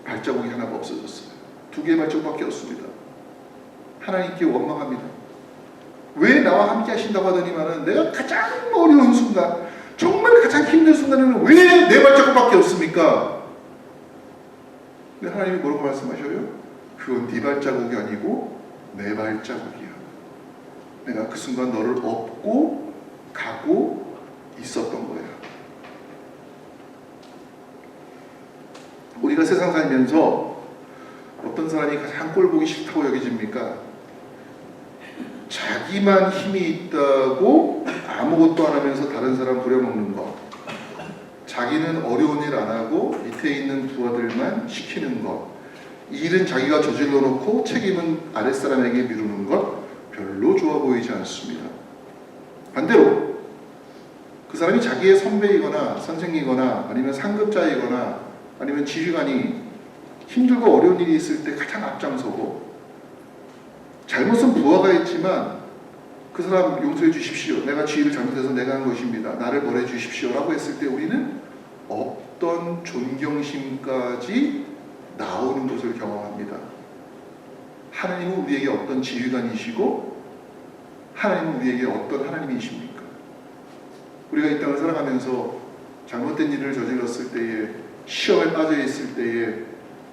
A: 발자국이 하나가 없어졌어요. 2개의 발자국밖에 없습니다. 하나님께 원망합니다. 왜 나와 함께 하신다고 하더니만은 내가 가장 어려운 순간, 정말 가장 힘든 순간에는 왜 내 발자국밖에 없습니까? 근데 하나님이 뭐라고 말씀하셔요? 그건 네 발자국이 아니고 내 발자국이야. 내가 그 순간 너를 업고 가고 있었던 거야. 우리가 세상 살면서 어떤 사람이 가장 꼴 보기 싫다고 여겨집니까? 자기만 힘이 있다고 아무것도 안 하면서 다른 사람 부려먹는 것, 자기는 어려운 일 안 하고 밑에 있는 부하들만 시키는 것, 일은 자기가 저질러 놓고 책임은 아랫사람에게 미루는 것, 별로 좋아 보이지 않습니다. 반대로 그 사람이 자기의 선배이거나 선생이거나 아니면 상급자이거나 아니면 지휘관이 힘들고 어려운 일이 있을 때 가장 앞장서고, 잘못은 부하가 있지만 그 사람 용서해 주십시오, 내가 지휘를 잘못해서 내가 한 것입니다, 나를 벌해 주십시오 라고 했을 때 우리는 없던 존경심까지 나오는 것을 경험합니다. 하나님은 우리에게 어떤 지휘관이시고 하나님은 우리에게 어떤 하나님이십니까? 우리가 이 땅을 살아가면서 잘못된 일을 저질렀을 때에, 시험에 빠져 있을 때에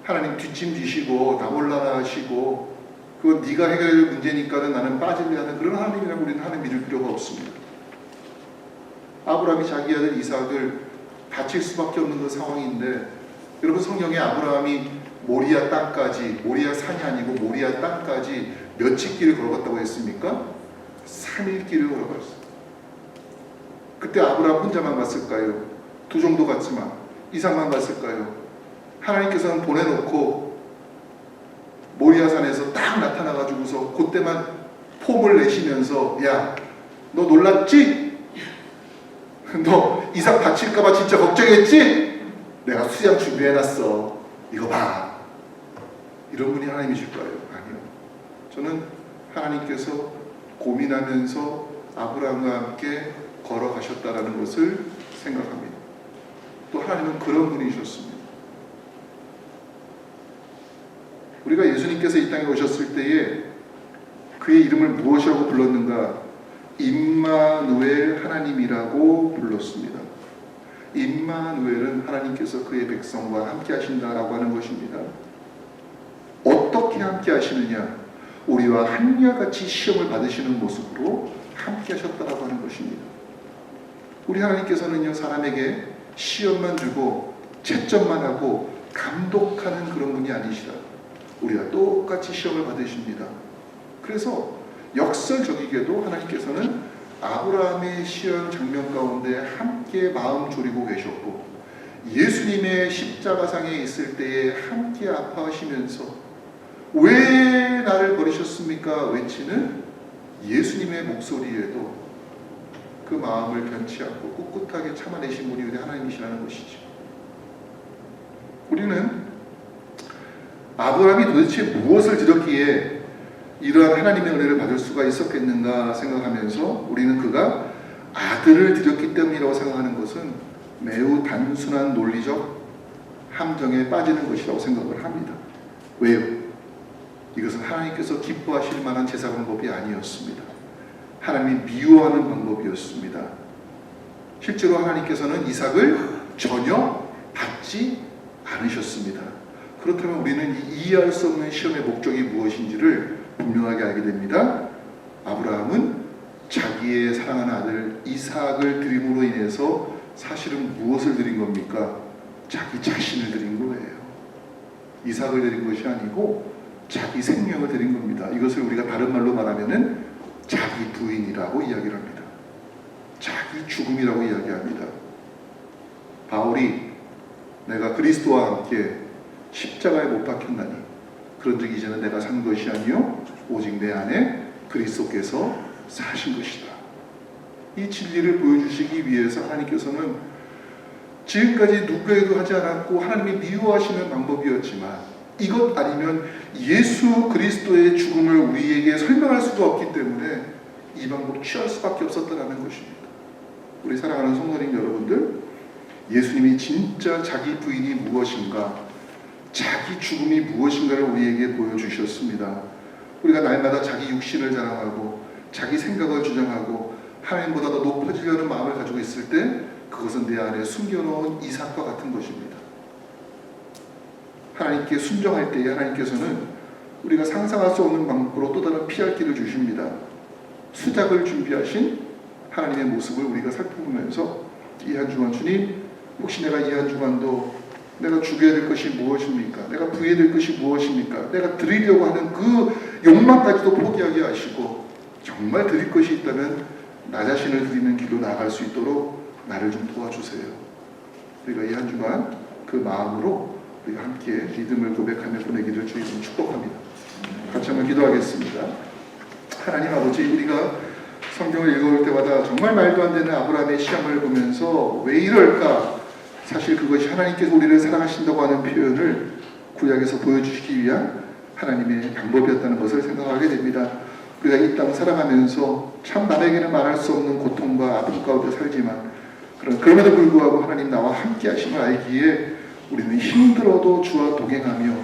A: 하나님 뒷짐지시고 나 몰라라 하시고 그건 네가 해결할 문제니까는 나는 빠질래 하는 그런 하나님이라고 우리는 하나님 믿을 필요가 없습니다. 아브라함이 자기 아들 이삭을 바칠 수밖에 없는 그 상황인데, 여러분 성경에 아브라함이 모리아 땅까지, 모리아 산이 아니고 모리아 땅까지 며칠 길을 걸어갔다고 했습니까? 3일 길을 걸어갔어요. 그때 아브라함 혼자만 갔을까요? 두 정도 갔지만 이상만 갔을까요? 하나님께서는 보내놓고 모리아산에서 딱 나타나가지고서 그때만 폼을 내시면서, 야, 너 놀랐지? 너 이삭 다칠까봐 진짜 걱정했지? 내가 수양 준비해놨어, 이거 봐. 이런 분이 하나님이실까요? 아니요. 저는 하나님께서 고민하면서 아브라함과 함께 걸어가셨다라는 것을 생각합니다. 또 하나님은 그런 분이셨습니다. 우리가 예수님께서 이 땅에 오셨을 때에 그의 이름을 무엇이라고 불렀는가? 임마누엘 하나님이라고 불렀습니다. 임마누엘은 하나님께서 그의 백성과 함께 하신다라고 하는 것입니다. 어떻게 함께 하시느냐? 우리와 한결같이 시험을 받으시는 모습으로 함께 하셨다라고 하는 것입니다. 우리 하나님께서는요, 사람에게 시험만 주고 채점만 하고 감독하는 그런 분이 아니시라. 우리가 똑같이 시험을 받으십니다. 그래서 역설적이게도 하나님께서는 아브라함의 시험 장면 가운데 함께 마음 졸이고 계셨고, 예수님의 십자가상에 있을 때에 함께 아파하시면서 왜 나를 버리셨습니까? 외치는 예수님의 목소리에도 그 마음을 변치 않고 꿋꿋하게 참아내신 분이 우리 하나님이시라는 것이죠. 우리는 아브라함이 도대체 무엇을 드렸기에 이러한 하나님의 은혜를 받을 수가 있었겠는가 생각하면서 우리는 그가 아들을 드렸기 때문이라고 생각하는 것은 매우 단순한 논리적 함정에 빠지는 것이라고 생각을 합니다. 왜요? 이것은 하나님께서 기뻐하실 만한 제사 방법이 아니었습니다. 하나님이 미워하는 방법이었습니다. 실제로 하나님께서는 이삭을 전혀 받지 않으셨습니다. 그렇다면 우리는 이해할 수 없는 시험의 목적이 무엇인지를 분명하게 알게 됩니다. 아브라함은 자기의 사랑하는 아들 이삭을 드림으로 인해서 사실은 무엇을 드린 겁니까? 자기 자신을 드린 거예요. 이삭을 드린 것이 아니고 자기 생명을 드린 겁니다. 이것을 우리가 다른 말로 말하면은 자기 부인이라고 이야기를 합니다. 자기 죽음이라고 이야기합니다. 바울이 내가 그리스도와 함께 십자가에 못 박혔나니 그런즉 이제는 내가 산 것이 아니요 오직 내 안에 그리스도께서 사신 것이다. 이 진리를 보여주시기 위해서 하나님께서는 지금까지 누구에도 하지 않았고 하나님이 미워하시는 방법이었지만 이것 아니면 예수 그리스도의 죽음을 우리에게 설명할 수가 없기 때문에 이 방법을 취할 수밖에 없었다는 것입니다. 우리 사랑하는 성도님 여러분들, 예수님이 진짜 자기 부인이 무엇인가, 자기 죽음이 무엇인가를 우리에게 보여주셨습니다. 우리가 날마다 자기 육신을 자랑하고 자기 생각을 주장하고 하나님보다 더 높아지려는 마음을 가지고 있을 때 그것은 내 안에 숨겨놓은 이삭과 같은 것입니다. 하나님께 순종할 때에 하나님께서는 우리가 상상할 수 없는 방법으로 또 다른 피할 길을 주십니다. 수작을 준비하신 하나님의 모습을 우리가 살펴보면서 이 한 주간 주님, 혹시 내가 이 한 주간도 내가 죽여야 될 것이 무엇입니까? 내가 부여야 될 것이 무엇입니까? 내가 드리려고 하는 그 욕망까지도 포기하게 하시고 정말 드릴 것이 있다면 나 자신을 드리는 길로 나아갈 수 있도록 나를 좀 도와주세요. 우리가 이 한 주간 그 마음으로 우리가 함께 믿음을 고백하며 보내기를 주님으로 축복합니다. 같이 한번 기도하겠습니다. 하나님 아버지, 우리가 성경을 읽어올 때마다 정말 말도 안 되는 아브라함의 시험을 보면서 왜 이럴까? 사실 그것이 하나님께서 우리를 사랑하신다고 하는 표현을 구약에서 보여주시기 위한 하나님의 방법이었다는 것을 생각하게 됩니다. 우리가 이 땅 살아가면서 참 남에게는 말할 수 없는 고통과 아픔 가운데 살지만 그럼에도 불구하고 하나님 나와 함께 하심을 알기에 우리는 힘들어도 주와 동행하며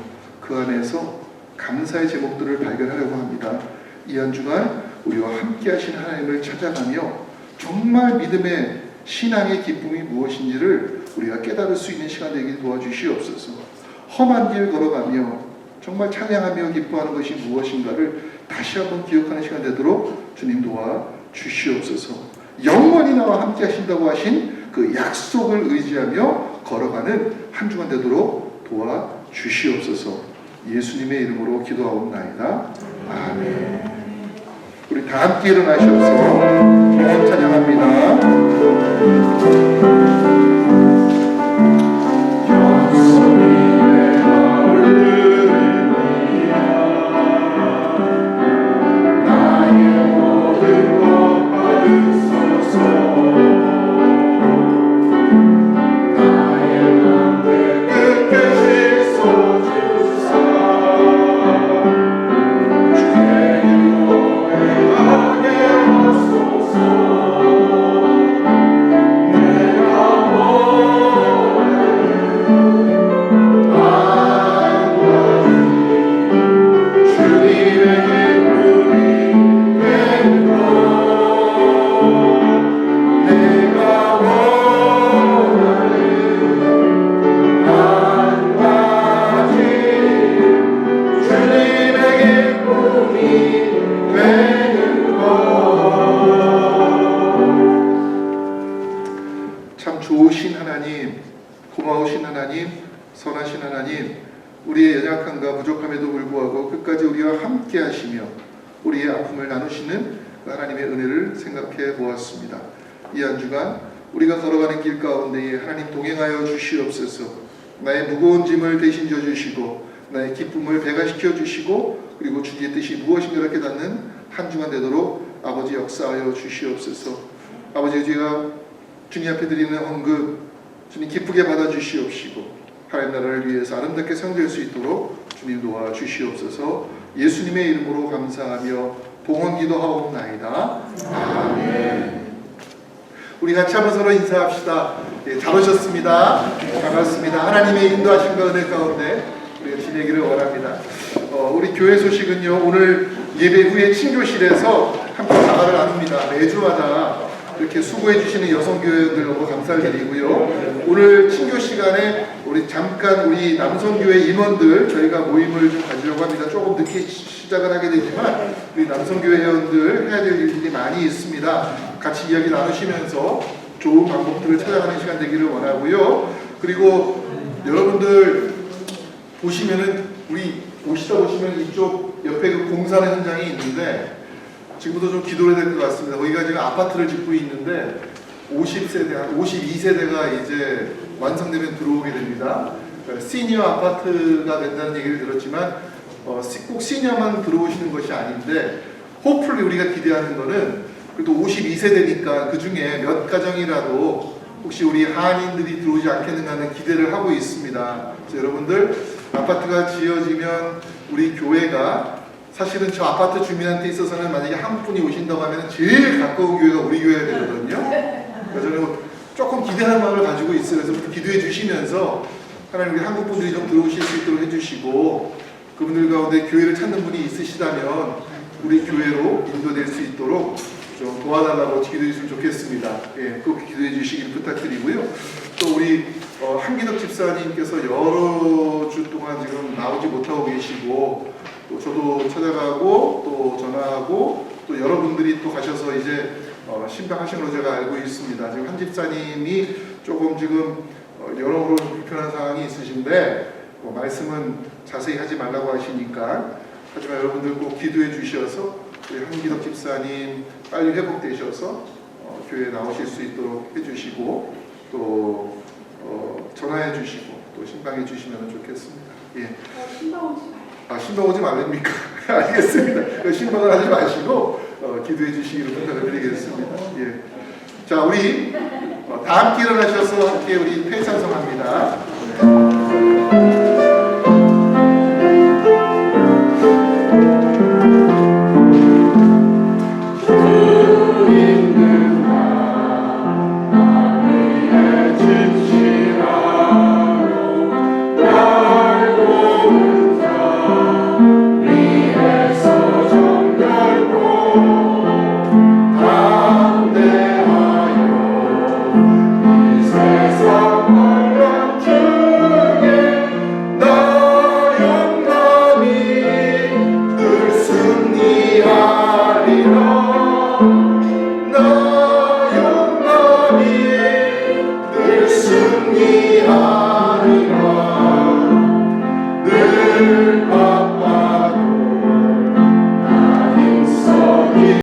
A: 그 안에서 감사의 제목들을 발견하려고 합니다. 이 한 주간 우리와 함께 하신 하나님을 찾아가며 정말 믿음의 신앙의 기쁨이 무엇인지를 우리가 깨달을 수 있는 시간 되길 도와주시옵소서. 험한 길 걸어가며 정말 찬양하며 기뻐하는 것이 무엇인가를 다시 한번 기억하는 시간 되도록 주님 도와주시옵소서. 영원히 나와 함께 하신다고 하신 그 약속을 의지하며 걸어가는 한 주간 되도록 도와주시옵소서. 예수님의 이름으로 기도하옵나이다. 아멘. 우리 다 함께 일어나셔서 영원 찬양합니다. 참 좋으신 하나님, 고마우신 하나님, 선하신 하나님, 우리의 연약함과 부족함에도 불구하고 끝까지 우리와 함께 하시며 우리의 아픔을 나누시는 하나님의 은혜를 생각해 보았습니다. 이 한 주간 우리가 걸어가는 길 가운데에 하나님 동행하여 주시옵소서. 나의 무거운 짐을 대신 져주시고 나의 기쁨을 배가시켜 주시고 그리고 주님의 뜻이 무엇인가를 깨닫는 한 주간 되도록 아버지 역사하여 주시옵소서. 아버지, 저희가 주님 앞에 드리는 헌금 주님 기쁘게 받아주시옵시고 하나님 나라를 위해서 아름답게 사용될 수 있도록 주님 도와주시옵소서. 예수님의 이름으로 감사하며 봉헌 기도하옵나이다. 아멘. 우리 같이 한번 서로 인사합시다. 네, 잘 오셨습니다. 반갑습니다. 하나님의 인도하심과 은혜 가운데 우리가 지내기를 원합니다. 우리 교회 소식은요, 오늘 예배 후에 친교실에서 함께 자가를 나눕니다. 매주마다 이렇게 수고해 주시는 여성교회들 너무 감사를 드리고요. 오늘 친교 시간에 우리 남성교회 임원들 저희가 모임을 좀 가지려고 합니다. 조금 늦게 시작을 하게 되지만 우리 남성교회 회원들 해야 될 일들이 많이 있습니다. 같이 이야기 나누시면서 좋은 방법들을 찾아가는 시간 되기를 원하고요. 그리고 여러분들 보시면은 우리 오시다 보시면 이쪽 옆에 그 공사하는 현장이 있는데 지금부터 좀 기도해야 될 것 같습니다. 거기가 지금 아파트를 짓고 있는데 52세대가 이제 완성되면 들어오게 됩니다. 그러니까 시니어 아파트가 된다는 얘기를 들었지만 꼭 시니어만 들어오시는 것이 아닌데 호플리 우리가 기대하는 거는 그래도 52세대니까 그 중에 몇 가정이라도 혹시 우리 한인들이 들어오지 않겠는가 하는 기대를 하고 있습니다. 그래서 여러분들 아파트가 지어지면 우리 교회가 사실은 저 아파트 주민한테 있어서는 만약에 한국 분이 오신다고 하면 제일 가까운 교회가 우리 교회가 되거든요. 그래서 저는 조금 기대하는 마음을 가지고 있어요. 그래서 기도해 주시면서 하나님 우리 한국 분들이 좀 들어오실 수 있도록 해주시고 그분들 가운데 교회를 찾는 분이 있으시다면 우리 교회로 인도될 수 있도록 좀 도와달라고 기도해 주시면 좋겠습니다. 예, 꼭 기도해 주시길 부탁드리고요. 또 우리 한기덕 집사님께서 여러 주 동안 지금 나오지 못하고 계시고 또 저도 찾아가고 또 전화하고 또 여러분들이 또 가셔서 이제 신방하신 걸로 제가 알고 있습니다. 지금 한 집사님이 조금 지금 여러모로 불편한 상황이 있으신데 말씀은 자세히 하지 말라고 하시니까, 하지만 여러분들 꼭 기도해 주셔서 우리 한기덕 집사님 빨리 회복되셔서 교회에 나오실 수 있도록 해주시고 또 전화해 주시고 또 신방해 주시면 좋겠습니다. 예.
C: 신방 오지 마요.
A: 신방 오지 말랍니까? 알겠습니다. 신방을 하지 마시고 기도해 주시기를 부탁드리겠습니다. 예. 자, 우리 다 함께 일어나셔서 함께 우리 폐찬송합니다.